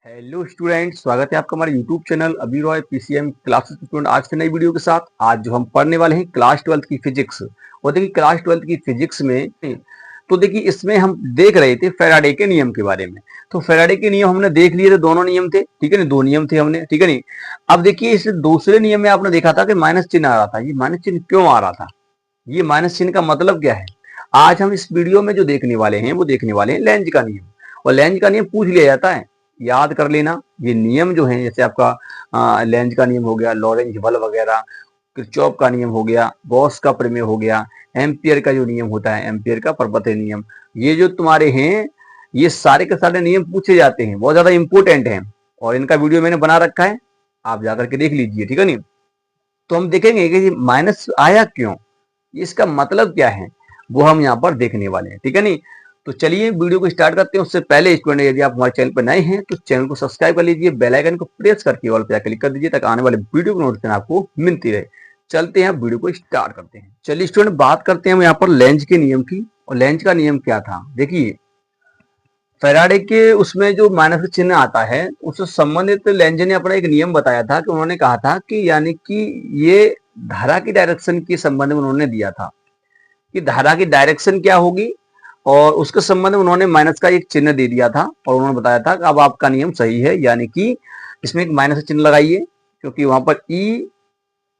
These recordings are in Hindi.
हेलो स्टूडेंट, स्वागत है आपका हमारे यूट्यूब चैनल अभी रॉय पीसीएम क्लासेस स्टूडेंट। आज की नई वीडियो के साथ आज जो हम पढ़ने वाले हैं क्लास 12 की फिजिक्स। और देखिए क्लास 12 की फिजिक्स में तो देखिए इसमें हम देख रहे थे फैराडे के नियम के बारे में। तो फैराडे के नियम हमने देख लिए थे, दोनों नियम थे, ठीक है ना, दो नियम थे हमने, ठीक है नहीं। अब देखिए इस दूसरे नियम में आपने देखा था कि माइनस चिन्ह आ रहा था। ये माइनस चिन्ह क्यों आ रहा था, ये माइनस चिन्ह का मतलब क्या है, आज हम इस वीडियो में जो देखने वाले हैं वो देखने वाले हैं लेंज का नियम। और लेंज का नियम पूछ लिया जाता है, याद कर लेना। ये नियम जो है जैसे आपका लेंज का नियम हो गया, लॉरेंज बल वगैरह, किरचॉफ का नियम हो गया, गॉस का प्रमेय हो गया, एम्पियर का जो नियम होता है, एम्पियर का पर्पतीय नियम, ये जो तुम्हारे हैं ये सारे के सारे नियम पूछे जाते हैं, बहुत ज्यादा इंपोर्टेंट है। और इनका वीडियो मैंने बना रखा है, आप जाकर के देख लीजिए, ठीक है नहीं। तो हम देखेंगे कि माइनस आया क्यों, इसका मतलब क्या है, वो हम यहाँ पर देखने वाले हैं, ठीक है नहीं। तो चलिए वीडियो को स्टार्ट करते हैं। उससे पहले स्टूडेंट यदि आप हमारे चैनल पर नए हैं तो चैनल को सब्सक्राइब कर लीजिए, बेल आइकन को प्रेस करके ऑल पे क्लिक कर दीजिए ताकि आने वाले वीडियो की नोटिफिकेशन आपको मिलती रहे। चलते हैं वीडियो को स्टार्ट करते हैं। चलिए स्टूडेंट बात करते हैं हम यहाँ पर लेंज के नियम की। और लेंज का नियम क्या था, देखिए फैराडे के उसमें जो माइनस चिन्ह आता है उससे संबंधित लेंज ने अपना एक नियम बताया था कि उन्होंने कहा था कि यानी कि ये धारा की डायरेक्शन के संबंध में उन्होंने दिया था कि धारा की डायरेक्शन क्या होगी, और उसके संबंध में उन्होंने माइनस का एक चिन्ह दे दिया था। और उन्होंने बताया था कि अब आपका नियम सही है, यानी कि इसमें एक माइनस चिन्ह लगाइए, क्योंकि वहां पर ई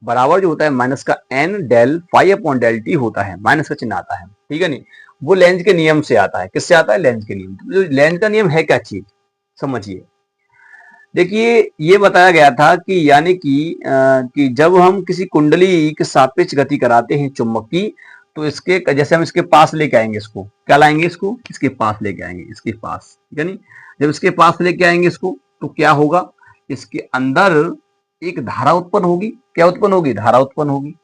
बराबर जो होता है माइनस का N del phi upon del T होता है, माइनस का चिन्ह आता है, ठीक है नहीं। वो लेंज के नियम से आता है, किससे आता है, लेंज के नियम। तो लेंज का नियम है क्या चीज, समझिए। देखिए ये बताया गया था कि यानी कि जब हम किसी कुंडली के सापेक्ष गति कराते हैं चुंबक की, तो इसके जैसे हम इसके पास लेके आएंगे, इसको क्या लाएंगे, इसको इसके पास लेके आएंगे, इसके पास, यानी जब इसके पास लेके आएंगे इसको, तो क्या होगा, इसके अंदर एक धारा उत्पन्न होगी। क्या उत्पन्न होगी, धारा उत्पन्न होगी।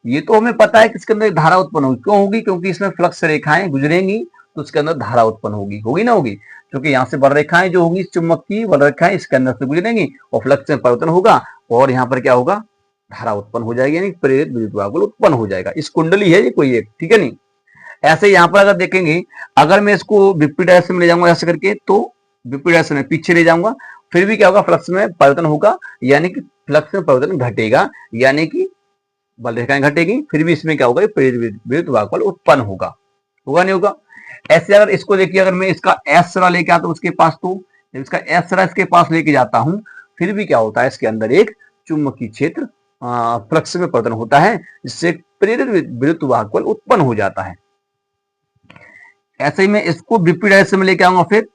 ये तो हमें पता है कि इसके अंदर धारा उत्पन्न होगी, क्यों होगी, क्योंकि इसमें फ्लक्स रेखाएं गुजरेंगी तो उसके अंदर धारा उत्पन्न होगी, होगी ना होगी। क्योंकि यहाँ से बल रेखाएं जो होगी, चुंबक की बल रेखाएं इसके अंदर से गुजरेंगी और फ्लक्स में परिवर्तन होगा, और यहाँ पर क्या होगा, धारा उत्पन्न हो जाएगी, यानी प्रेरित विद्युत वाहक बल उत्पन्न हो जाएगा। इस कुंडली है ये कोई एक, ठीक है नहीं। ऐसे यहाँ पर अगर देखेंगे, अगर मैं इसको विपरीत डायरेक्शन में ले जाऊंगा ऐसे करके, तो विपरीत डायरेक्शन में पीछे ले जाऊंगा, फिर भी क्या होगा, फ्लक्स में परिवर्तन होगा, यानी कि फ्लक्स में परिवर्तन घटेगा, यानी कि बल रेखाएं घटेगी, फिर भी इसमें क्या होगा, प्रेरित विद्युत वाहक बल उत्पन्न होगा, होगा नहीं होगा। ऐसे अगर इसको देखिए, अगर मैं इसका एस सरा लेके आता हूं उसके पास, तो जब इसका एस सरा इसके पास लेके जाता हूं, फिर भी क्या होता है, इसके अंदर एक चुंबकीय क्षेत्र फ्लक्स में परिवर्तन होता है, जिससे प्रेरित विद्युत वाहक बल उत्पन्न हो जाता है। ऐसे ही मैं इसको विपरीत डायरेक्शन में लेके आऊंगा, फिर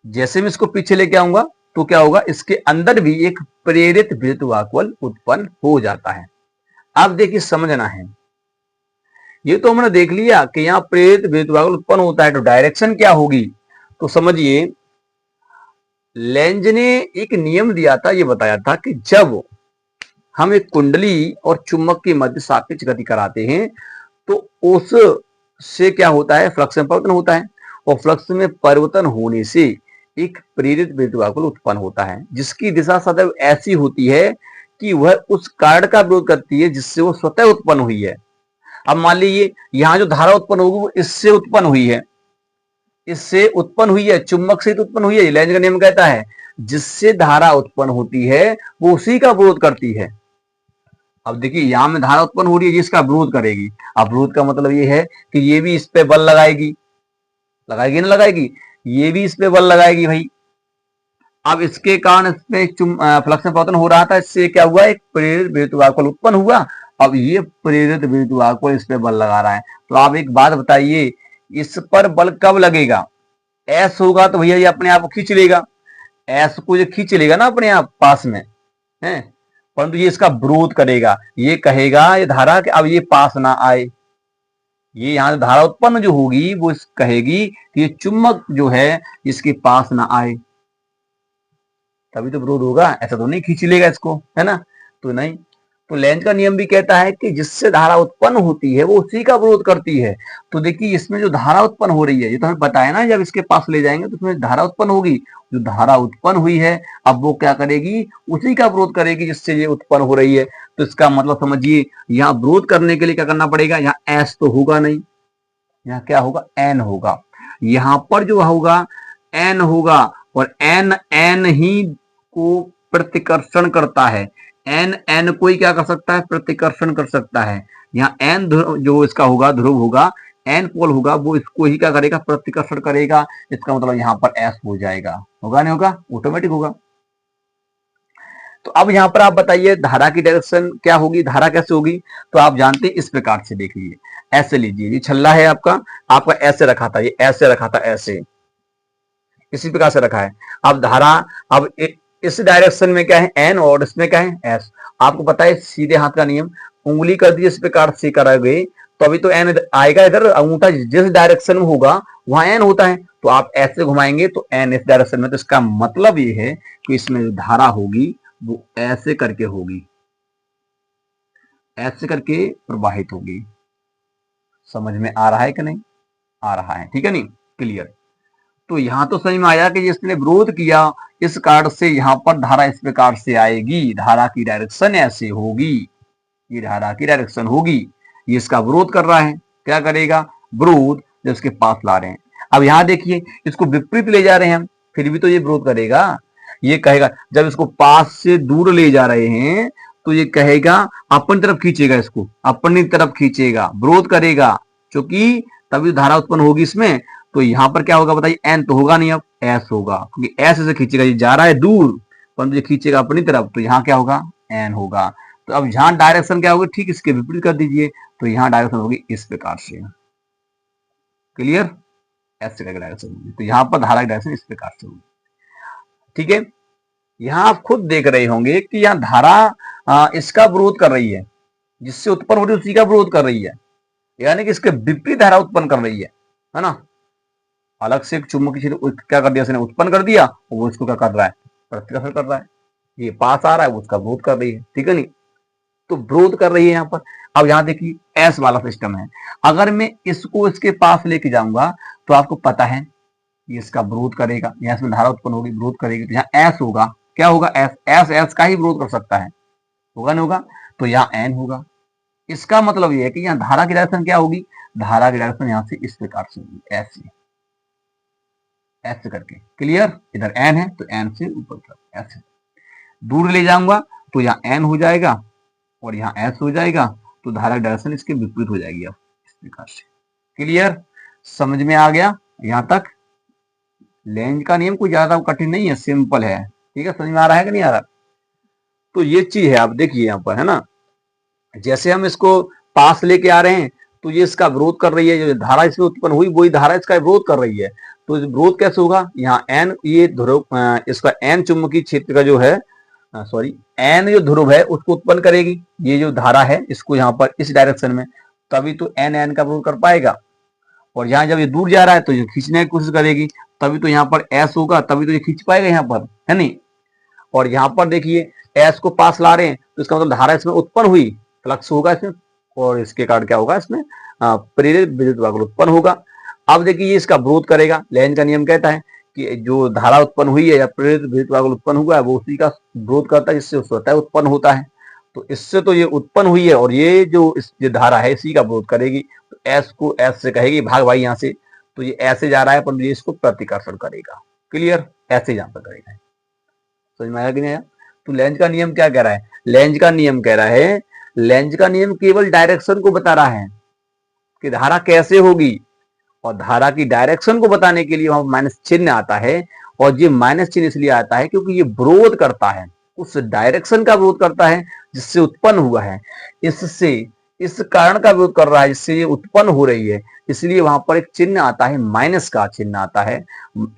जैसे मैं इसको पीछे लेके आऊंगा तो क्या होगा, इसके अंदर भी एक प्रेरित विद्युत वाहक बल उत्पन्न हो जाता है। अब देखिए समझना है, ये तो हमने देख लिया कि यहाँ प्रेरित विद्युत वाहक बल उत्पन्न होता है, तो डायरेक्शन क्या होगी, तो समझिए लेंज ने एक नियम दिया था, ये बताया था कि जब हम एक कुंडली और चुंबक के मध्य सापेक्ष गति कराते हैं तो उससे क्या होता है, फ्लक्स में परिवर्तन होता है, और फ्लक्स में परिवर्तन होने से एक प्रेरित विद्युत वाहक बल उत्पन्न होता है, जिसकी दिशा सदैव ऐसी होती है कि वह उस कारण का विरोध करती है जिससे वो स्वतः उत्पन्न हुई है। अब मान लीजिए यहाँ जो धारा उत्पन्न होगी वो इससे उत्पन्न हुई है, इससे उत्पन्न हुई है, चुंबक से तो उत्पन्न हुई है। लेंज का नियम कहता है जिससे धारा उत्पन्न होती है वो उसी का विरोध करती है। अब देखिए यहां में धारा उत्पन्न हो रही है जिसका विरोध करेगी। अब विरोध का मतलब ये है कि ये भी इस पे बल लगाएगी, लगाएगी ना लगाएगी, ये भी इस पे बल लगाएगी भाई। अब इसके कारण इसमें फ्लक्स में परिवर्तन हो रहा था, इससे क्या हुआ, एक प्रेरित विद्युत वाहक बल उत्पन्न हुआ। अब ये प्रेरित विद्युत वाहक बल इस पे बल लगा रहा है, तो आप एक बात बताइए, इस पर बल कब लगेगा, एस होगा तो भैया ये अपने आप खींच लेगा, एस को ये खींच लेगा ना अपने आप पास में है, परंतु ये इसका विरोध करेगा, ये कहेगा ये धारा कि अब ये पास ना आए, ये यहाँ धारा उत्पन्न जो होगी वो कहेगी कि ये चुंबक जो है इसके पास ना आए, तभी तो विरोध होगा, ऐसा तो नहीं खींच लेगा इसको, है ना, तो नहीं। तो लेंज का नियम भी कहता है कि जिससे धारा उत्पन्न होती है वो उसी का विरोध करती है। तो देखिए इसमें जो धारा उत्पन्न हो रही है, ये तो हमें पता है ना, जब इसके पास ले जाएंगे तो उसमें धारा उत्पन्न होगी, जो धारा उत्पन्न हुई है अब वो क्या करेगी, उसी का विरोध करेगी जिससे ये उत्पन्न हो रही है। तो इसका मतलब समझिए, यहाँ विरोध करने के लिए क्या करना पड़ेगा, यहाँ एस तो होगा नहीं, यहाँ क्या होगा, एन होगा, यहाँ पर जो होगा एन होगा, और एन एन ही को प्रतिकर्षण करता है। एन एन को ही क्या कर सकता है, प्रतिकर्षण कर सकता है। यहाँ एन जो इसका होगा, ध्रुव होगा, एन पोल होगा, वो इसको ही क्या करेगा, प्रतिकर्षण करेगा। इसका मतलब यहाँ पर एस हो जाएगा, होगा नहीं होगा, ऑटोमेटिक होगा। तो अब यहाँ पर आप बताइए धारा की डायरेक्शन क्या होगी, धारा कैसे होगी। तो आप जानते हैं, इस प्रकार से देख लीजिए, ऐसे लीजिए, ये छल्ला है आपका, आपका ऐसे रखा था, ये ऐसे रखा था, ऐसे इसी प्रकार से रखा है। अब धारा, अब इस डायरेक्शन में क्या है, एन, और इसमें क्या है, एस। आपको पता है सीधे हाथ का नियम, उंगली कर दीजिए इस प्रकार से करोगे तो अभी तो एन आएगा इधर, अंगूठा जिस डायरेक्शन में होगा वहां एन होता है, तो आप ऐसे घुमाएंगे तो एन इस डायरेक्शन में। तो इसका मतलब ये है कि इसमें जो धारा होगी वो ऐसे करके होगी, ऐसे करके प्रवाहित होगी। समझ में आ रहा है कि नहीं आ रहा है, ठीक है, नहीं क्लियर। तो यहां तो समझ में आया कि जिसने विरोध किया इस कार्ड से यहाँ पर धारा इस प्रकार से आएगी, धारा की डायरेक्शन ऐसे होगी, ये धारा की डायरेक्शन होगी। ये इसका विरोध कर रहा है, क्या करेगा, विरोध जब इसके पास ला रहे हैं। अब यहां देखिए, इसको विपरीत ले जा रहे हैं हम, फिर भी तो ये विरोध करेगा। ये कहेगा, जब इसको पास से दूर ले जा रहे हैं तो ये कहेगा अपनी तरफ खींचेगा, इसको अपनी तरफ खींचेगा, विरोध करेगा, क्योंकि तभी धारा उत्पन्न होगी इसमें। तो यहां पर क्या होगा बताइए, एन तो होगा नहीं, अब एस होगा, क्योंकि एस से खींचेगा, ये जा रहा है दूर परंतु ये खींचेगा अपनी तरफ, तो यहाँ क्या होगा, एन होगा। तो अब यहाँ डायरेक्शन क्या होगी, ठीक इसके विपरीत कर दीजिए, तो यहाँ डायरेक्शन होगी इस प्रकार से, क्लियर, ऐसे करके डायरेक्शन होगी। तो यहाँ पर धारा की डायरेक्शन इस प्रकार से होगी, ठीक है। यहाँ आप खुद देख रहे होंगे कि यहाँ धारा इसका विरोध कर रही है, जिससे उत्पन्न हो रही है उसी का विरोध कर रही है, यानी कि इसके विपरीत धारा उत्पन्न कर रही है ना। अलग से एक चुंबकीय क्षेत्र क्या कर दिया, इसने उत्पन्न कर दिया, और वो इसको क्या कर रहा है, प्रतिकर्षण कर रहा है। ये पास आ रहा है, वो उसका विरोध कर रही है, ठीक है नहीं। तो विरोध कर रही है यहाँ पर। अब यहाँ देखिए एस वाला सिस्टम है, अगर मैं इसको इसके पास लेके जाऊंगा तो आपको पता है ये इसका विरोध करेगा, यहाँ इसमें धारा उत्पन्न होगी, विरोध करेगी, तो यहाँ एस होगा, क्या होगा, एस, एस एस का ही विरोध कर सकता है, होगा नहीं होगा, तो यहाँ एन होगा। इसका मतलब ये है कि यहाँ धारा की डायरेक्शन क्या होगी, धारा की डायरेक्शन यहाँ से इस प्रकार से होगी, ऐसे ऐसे करके, क्लियर। इधर एन है तो एन से ऊपर तक ऐसे, दूर ले जाऊंगा तो यहाँ एन हो जाएगा और यहाँ एस हो जाएगा, तो धारा की डायरेक्शन इसके विपरीत हो जाएगी अब इस प्रकार से, क्लियर, समझ में आ गया यहाँ तक। लेंज का नियम कोई ज्यादा कठिन नहीं है, सिंपल है, ठीक है, समझ में आ रहा है कि नहीं आ रहा। तो ये चीज है, आप देखिए यहाँ पर है ना, जैसे हम इसको पास लेके आ रहे हैं तो ये इसका विरोध कर रही है, जो धारा इसमें उत्पन्न हुई वही धारा इसका विरोध कर रही है। तो विरोध कैसे होगा, यहाँ एन, ये ध्रुव, इसका एन चुंबकीय क्षेत्र का जो है, सॉरी एन जो ध्रुव है उसको उत्पन्न करेगी, ये जो धारा है इसको यहाँ पर इस डायरेक्शन में, तभी तो एन एन का विरोध कर पाएगा। और यहाँ जब ये दूर जा रहा है तो ये खींचने की कोशिश करेगी, तभी तो यहाँ पर एस होगा, तभी तो ये खींच पाएगा यहाँ पर, है नहीं। और यहाँ पर देखिए एस को पास ला रहे हैं तो इसका मतलब धारा इसमें उत्पन्न हुई, फ्लक्स होगा इसमें, और इसके कारण क्या होगा, इसमें प्रेरित विद्युत वाहक उत्पन्न होगा। अब देखिए ये इसका विरोध करेगा, लेंज का नियम कहता है कि जो धारा उत्पन्न हुई है या प्रेरित विद्युत वाहक उत्पन्न हुआ है वो उसी का विरोध करता है, जिससे स्वतः उत्पन्न होता है। तो इससे तो ये उत्पन्न हुई है और ये जो ये धारा है इसी का विरोध करेगी, तो एस को एस से कहेगी भाग भाई यहाँ से, तो ये ऐसे जा रहा है पर ये इसको प्रतिकर्षण करेगा, क्लियर, ऐसे यहाँ पर करेगा। समझ में आया कि नहीं आया। तो लेंज का नियम क्या कह रहा है, लेंज का नियम कह रहा है, लेंज का नियम केवल डायरेक्शन को बता रहा है कि धारा कैसे होगी, और धारा की डायरेक्शन को बताने के लिए वहां माइनस चिन्ह आता है, और ये माइनस चिन्ह इसलिए आता है क्योंकि ये विरोध करता है, उस डायरेक्शन का विरोध करता है जिससे उत्पन्न हुआ है, इससे इस कारण का विरोध कर रहा है जिससे ये उत्पन्न हो रही है, इसलिए वहां पर एक चिन्ह आता है, माइनस का चिन्ह आता है।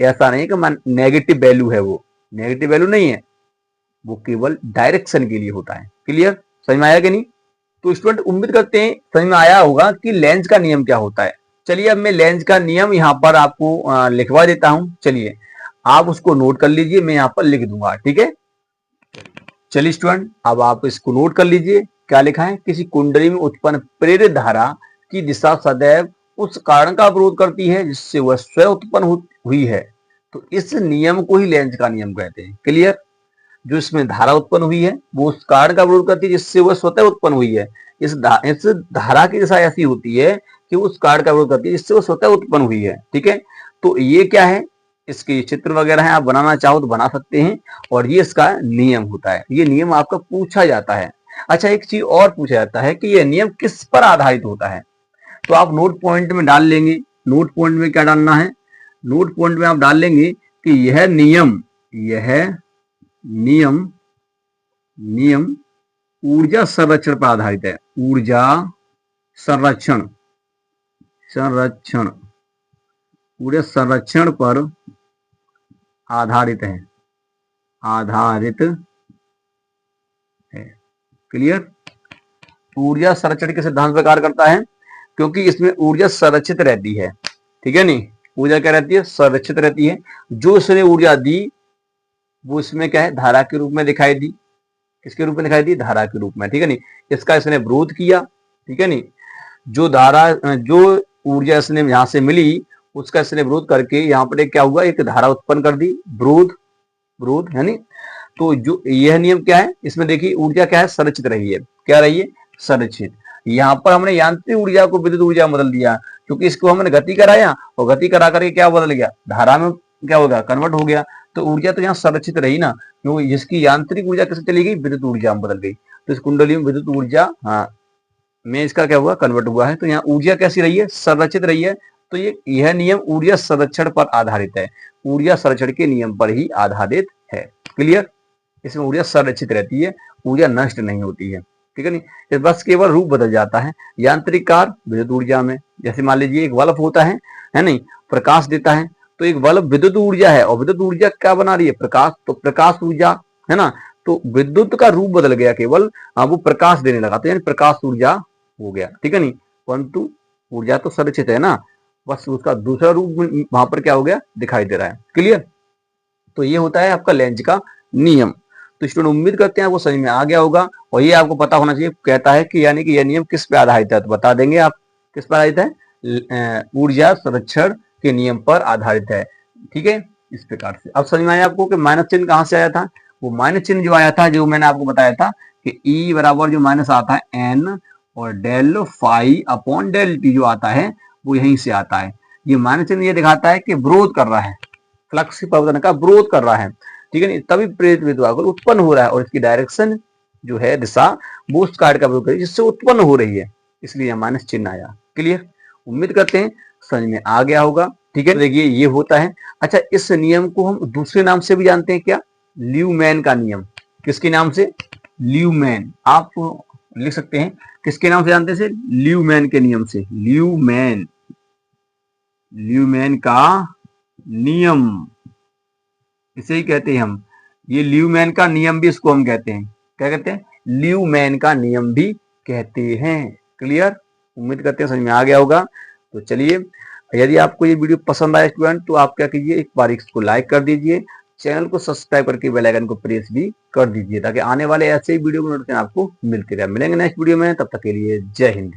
ऐसा नहीं कि नेगेटिव वैल्यू है, वो नेगेटिव वैल्यू नहीं है, वो केवल डायरेक्शन के लिए होता है, क्लियर, समझ में आया कि नहीं। तो स्टूडेंट उम्मीद करते हैं समझ में आया होगा कि लेंज का नियम क्या होता है। चलिए अब मैं लेंज का नियम यहाँ पर आपको लिखवा देता हूं, चलिए आप उसको नोट कर लीजिए, मैं यहाँ पर लिख दूंगा, ठीक है। चलिए स्टूडेंट अब आप इसको नोट कर लीजिए, क्या लिखा है, किसी कुंडली में उत्पन्न प्रेरित धारा की दिशा सदैव उस कारण का विरोध करती है जिससे वह स्वयं उत्पन्न हुई है, तो इस नियम को ही लेंज का नियम कहते हैं, क्लियर। जो इसमें धारा उत्पन्न हुई है वो उस कारण का विरोध करती है जिससे वह स्वतः उत्पन्न हुई है। इस धारा की दिशा ऐसी होती है कि उस कारण का विरोध करती है जिससे वो स्वतः उत्पन्न हुई है, ठीक है। तो ये क्या है, इसके चित्र वगैरह हैं, आप बनाना चाहो तो बना सकते हैं। और ये इसका नियम होता है, ये नियम आपका पूछा जाता है। अच्छा, एक चीज और पूछा जाता है कि यह नियम किस पर आधारित होता है, तो आप नोट पॉइंट में डाल लेंगे। नोट पॉइंट में क्या डालना है, नोट पॉइंट में आप डाल लेंगे कि यह नियम नियम ऊर्जा संरक्षण पर आधारित है। ऊर्जा संरक्षण ऊर्जा संरक्षण पर आधारित है, क्लियर। ऊर्जा संरक्षण के सिद्धांत पर कार्य करता है क्योंकि इसमें ऊर्जा संरक्षित रहती है, ठीक है नहीं, ऊर्जा क्या रहती है, संरक्षित रहती है। जो इसने ऊर्जा दी वो इसमें क्या है, धारा के रूप में दिखाई दी। किसके रूप में दिखाई दी, धारा के रूप में, ठीक है नहीं। इसका इसने विरोध किया, ठीक है नहीं। जो ऊर्जा इसने यहां से मिली उसका इसने विरोध करके यहाँ पर क्या हुआ, एक धारा उत्पन्न कर दी, विरोध है नहीं। तो जो यह नियम क्या है, इसमें देखिए ऊर्जा क्या है, संरक्षित रही है। क्या रही है, संरक्षित। यहाँ पर हमने यांत्रिक ऊर्जा को विद्युत ऊर्जा में बदल दिया क्योंकि इसको हमने गति कराया और गति करा करके क्या बदल गया, धारा में क्या हो गया, कन्वर्ट हो गया। तो ऊर्जा तो यहाँ संरक्षित रही ना, क्योंकि जिसकी यांत्रिक ऊर्जा कैसे चली गई, विद्युत ऊर्जा में बदल गई। तो इस कुंडली में विद्युत ऊर्जा में इसका क्या हुआ, कन्वर्ट हुआ है। तो यहाँ ऊर्जा कैसी रही है, संरक्षित रही है। तो यह नियम ऊर्जा संरक्षण पर आधारित है, ऊर्जा संरक्षण के नियम पर ही आधारित है, क्लियर। इसमें ऊर्जा संरक्षित रहती है, ऊर्जा नष्ट नहीं होती है, ठीक है नहीं। बस केवल रूप बदल जाता है। यांत्रिक कार्य विद्युत ऊर्जा में, जैसे मान लीजिए एक बल्ब होता है नहीं, प्रकाश देता है। तो एक बल्ब विद्युत ऊर्जा है और विद्युत ऊर्जा क्या बना रही है, प्रकाश। तो प्रकाश ऊर्जा है ना, तो विद्युत का रूप बदल गया केवल, वो प्रकाश देने लगा, तो यानी प्रकाश ऊर्जा हो गया, ठीक है नहीं। परंतु ऊर्जा तो संरक्षित है ना, बस उसका दूसरा रूप वहां पर क्या हो गया, दिखाई दे रहा है, क्लियर। तो ये होता है आपका लेंज का नियम। तो स्टूडेंट उम्मीद करते हैं वो समझ में आ गया होगा और ये आपको पता होना चाहिए। कहता है कि यानी कि यह नियम किस पे आधारित है, तो बता देंगे आप किस पर आधारित है, ऊर्जा संरक्षण के नियम पर आधारित है, ठीक है। इस प्रकार से अब समझ में आया आपको कि माइनस चिन्ह कहां से आया था। वो माइनस चिन्ह जो आया था, जो मैंने आपको बताया था कि E बराबर जो माइनस आता है N और del phi upon del T जो आता है वो यहीं से आता है। ये माइनस चिन्ह ये दिखाता है कि विरोध कर रहा है, फ्लक्स परिवर्तन का विरोध कर रहा है, ठीक है नहीं। तभी प्रेरित विद्युत उत्पन्न हो रहा है और इसकी डायरेक्शन जो है, दिशा, वो उस कार्ड का प्रयोग करें जिससे उत्पन्न हो रही है, इसलिए यह माइनस चिन्ह आया, क्लियर। उम्मीद करते हैं समझ में आ गया होगा, ठीक है। देखिए ये होता है। अच्छा, इस नियम को हम दूसरे नाम से भी जानते हैं, क्या, ल्यूमैन का नियम। किसके नाम से, ल्यूमैन। आप लिख सकते हैं किसके नाम से जानते हैं, ल्यूमैन के नियम से। ल्यूमैन का नियम, इसे ही कहते हैं हम, ये ल्यूमैन का नियम भी इसको हम कहते हैं, क्या कहते हैं, ल्यूमैन का नियम भी कहते हैं, क्लियर। उम्मीद करते हैं समझ में आ गया होगा। तो चलिए, यदि आपको ये वीडियो पसंद आया स्टूडेंट, तो आप क्या कीजिए, एक बार इसको लाइक कर दीजिए, चैनल को सब्सक्राइब करके बेल आइकन को प्रेस भी कर दीजिए ताकि आने वाले ऐसे ही वीडियो को नोटिफिकेशन आपको मिलते रहे। मिलेंगे नेक्स्ट वीडियो में, तब तक के लिए जय हिंद।